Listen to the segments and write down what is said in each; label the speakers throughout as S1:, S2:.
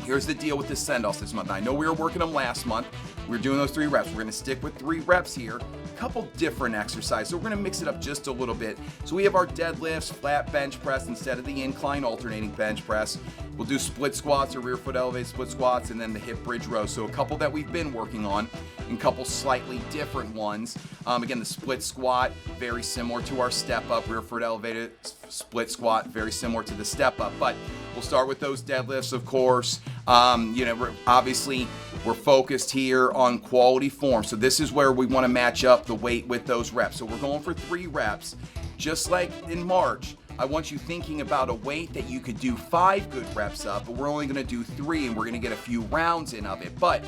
S1: Here's the deal with the send-offs this month. Now, I know we were working them last month. We were doing those 3 reps. We're going to stick with 3 reps here. A couple different exercises. So we're going to mix it up just a little bit. So we have our deadlifts, flat bench press instead of the incline alternating bench press. We'll do split squats or rear foot elevated split squats, and then the hip bridge row. So a couple that we've been working on and a couple slightly different ones. Again, the split squat, very similar to our step up. Rear foot elevated split squat, very similar to the step up. But we'll start with those deadlifts, of course. Obviously, we're focused here on quality form. So this is where we want to match up the weight with those reps. So we're going for 3 reps. Just like in March, I want you thinking about a weight that you could do 5 good reps of, but we're only going to do 3, and we're going to get a few rounds in of it. But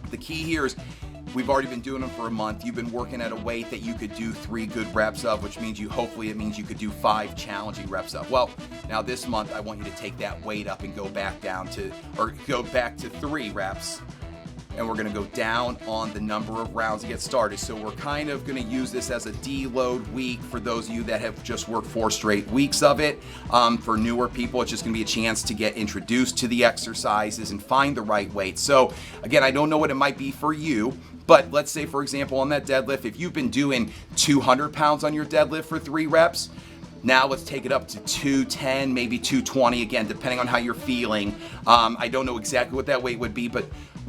S1: the key here is we've already been doing them for a month. You've been working at a weight that you could do 3 good reps of, which means hopefully it means you could do 5 challenging reps of. Well, now this month I want you to take that weight up and go back to 3 reps. And we're going to go down on the number of rounds to get started. So we're kind of going to use this as a deload week for those of you that have just worked 4 straight weeks of it. For newer people, it's just going to be a chance to get introduced to the exercises and find the right weight. So again, I don't know what it might be for you, but let's say, for example, on that deadlift, if you've been doing 200 pounds on your deadlift for 3 reps, now let's take it up to 210, maybe 220, again, depending on how you're feeling. I don't know exactly what that weight would be, but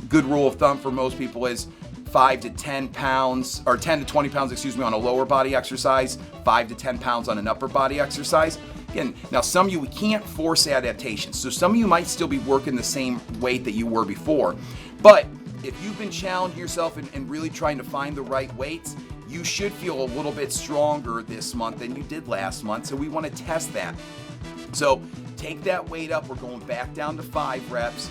S1: good rule of thumb for most people is 5 to 10 pounds, or 10 to 20 pounds, on a lower body exercise, 5 to 10 pounds on an upper body exercise. Again, now some of you, we can't force adaptation. So some of you might still be working the same weight that you were before. But if you've been challenging yourself and really trying to find the right weights, you should feel a little bit stronger this month than you did last month. So we want to test that. So take that weight up. We're going back down to 5 reps.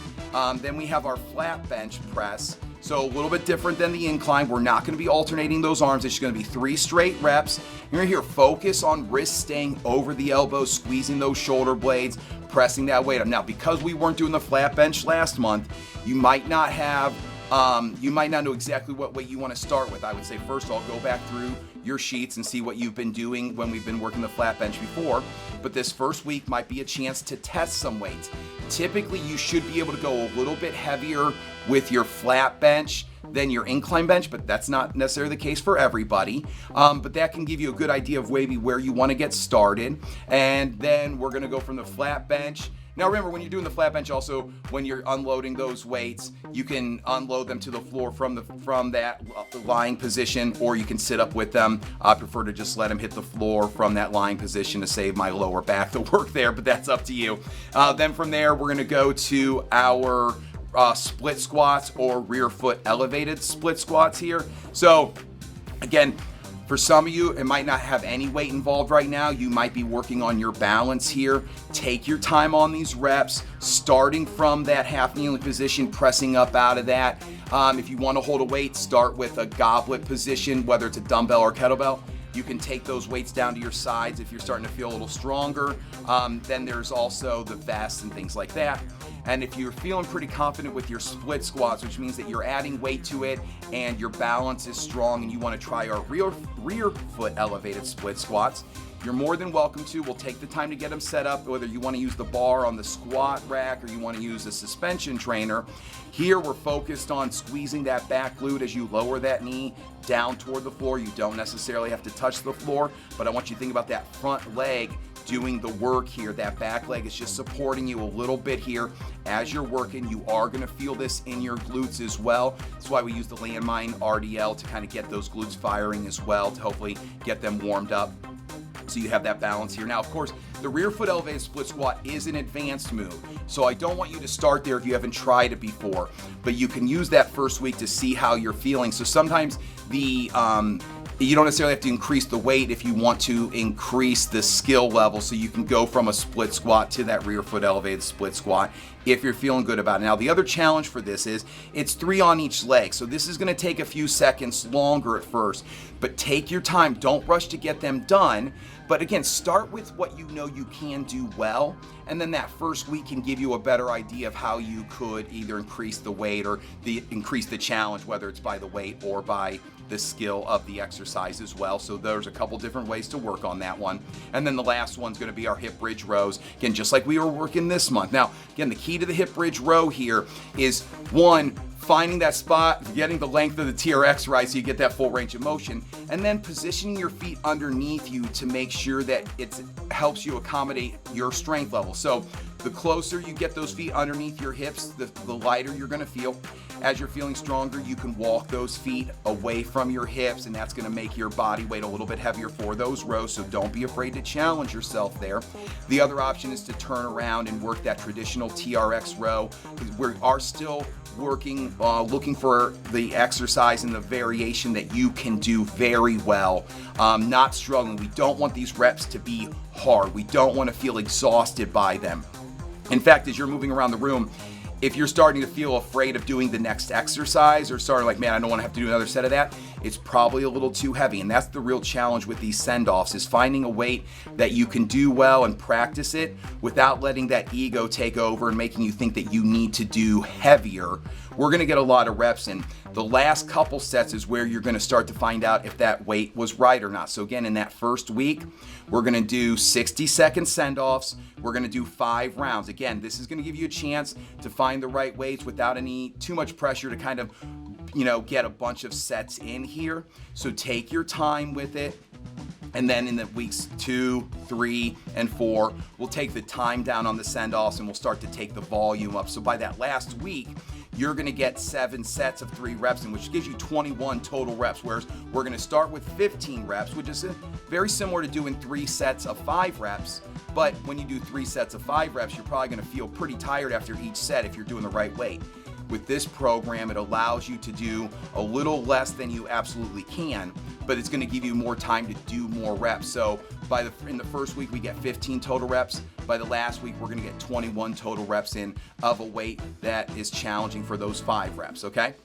S1: Then we have our flat bench press. So a little bit different than the incline. We're not going to be alternating those arms. It's just going to be 3 straight reps. You're going to hear focus on wrists staying over the elbows, squeezing those shoulder blades, pressing that weight up. Now, because we weren't doing the flat bench last month, you might not know exactly what weight you want to start with. I would say first of all, go back through your sheets and see what you've been doing when we've been working the flat bench before. But this first week might be a chance to test some weights. Typically, you should be able to go a little bit heavier with your flat bench than your incline bench, but that's not necessarily the case for everybody. But that can give you a good idea of maybe where you want to get started. And then we're going to go from the flat bench. Now remember, when you're doing the flat bench, also when you're unloading those weights, you can unload them to the floor from that lying position, or you can sit up with them. I prefer to just let them hit the floor from that lying position to save my lower back to work there, but that's up to you. Then from there, we're going to go to our split squats or rear foot elevated split squats here. So again, for some of you, it might not have any weight involved right now. You might be working on your balance here. Take your time on these reps, starting from that half kneeling position, pressing up out of that. If you want to hold a weight, start with a goblet position, whether it's a dumbbell or kettlebell. You can take those weights down to your sides if you're starting to feel a little stronger. Then there's also the vests and things like that. And if you're feeling pretty confident with your split squats, which means that you're adding weight to it and your balance is strong and you want to try our rear foot elevated split squats, you're more than welcome to. We'll take the time to get them set up, whether you want to use the bar on the squat rack or you want to use a suspension trainer. Here we're focused on squeezing that back glute as you lower that knee down toward the floor. You don't necessarily have to touch the floor, but I want you to think about that front leg doing the work here. That back leg is just supporting you a little bit here as you're working. You are going to feel this in your glutes as well. That's why we use the Landmine RDL to kind of get those glutes firing as well, to hopefully get them warmed up. So you have that balance here. Now, of course, the rear foot elevated split squat is an advanced move. So I don't want you to start there if you haven't tried it before, but you can use that first week to see how you're feeling. So sometimes you don't necessarily have to increase the weight if you want to increase the skill level. So you can go from a split squat to that rear foot elevated split squat if you're feeling good about it. Now, the other challenge for this is it's 3 on each leg. So this is going to take a few seconds longer at first, but take your time. Don't rush to get them done. But again, start with what you know you can do well, and then that first week can give you a better idea of how you could either increase the weight or increase the challenge, whether it's by the weight or by the skill of the exercise as well. So there's a couple different ways to work on that one. And then the last one's going to be our hip bridge rows, again, just like we were working this month. Now, again, the key key to the hip bridge row here is, one, finding that spot, getting the length of the TRX right so you get that full range of motion, and then positioning your feet underneath you to make sure that it helps you accommodate your strength level. So the closer you get those feet underneath your hips, the lighter you're gonna feel. As you're feeling stronger, you can walk those feet away from your hips, and that's gonna make your body weight a little bit heavier for those rows, so don't be afraid to challenge yourself there. The other option is to turn around and work that traditional TRX row. We are still working, looking for the exercise and the variation that you can do very well, not struggling. We don't want these reps to be hard. We don't want to feel exhausted by them. In fact, as you're moving around the room, if you're starting to feel afraid of doing the next exercise or starting like, man, I don't want to have to do another set of that, it's probably a little too heavy. And that's the real challenge with these send-offs, is finding a weight that you can do well and practice it without letting that ego take over and making you think that you need to do heavier. We're going to get a lot of reps in. The last couple sets is where you're going to start to find out if that weight was right or not. So again, in that first week, we're going to do 60-second send-offs. We're going to do 5 rounds. Again, this is going to give you a chance to find the right weights without any too much pressure to kind of, get a bunch of sets in here. So take your time with it. And then in the weeks 2, 3, and 4, we'll take the time down on the send-offs and we'll start to take the volume up. So by that last week, you're gonna get 7 sets of 3 reps, in which gives you 21 total reps, whereas we're gonna start with 15 reps, which is very similar to doing 3 sets of 5 reps. But when you do 3 sets of 5 reps, you're probably gonna feel pretty tired after each set if you're doing the right weight. With this program, it allows you to do a little less than you absolutely can, but it's gonna give you more time to do more reps. So in the first week, we get 15 total reps. By the last week, we're gonna get 21 total reps in of a weight that is challenging for those 5 reps, okay?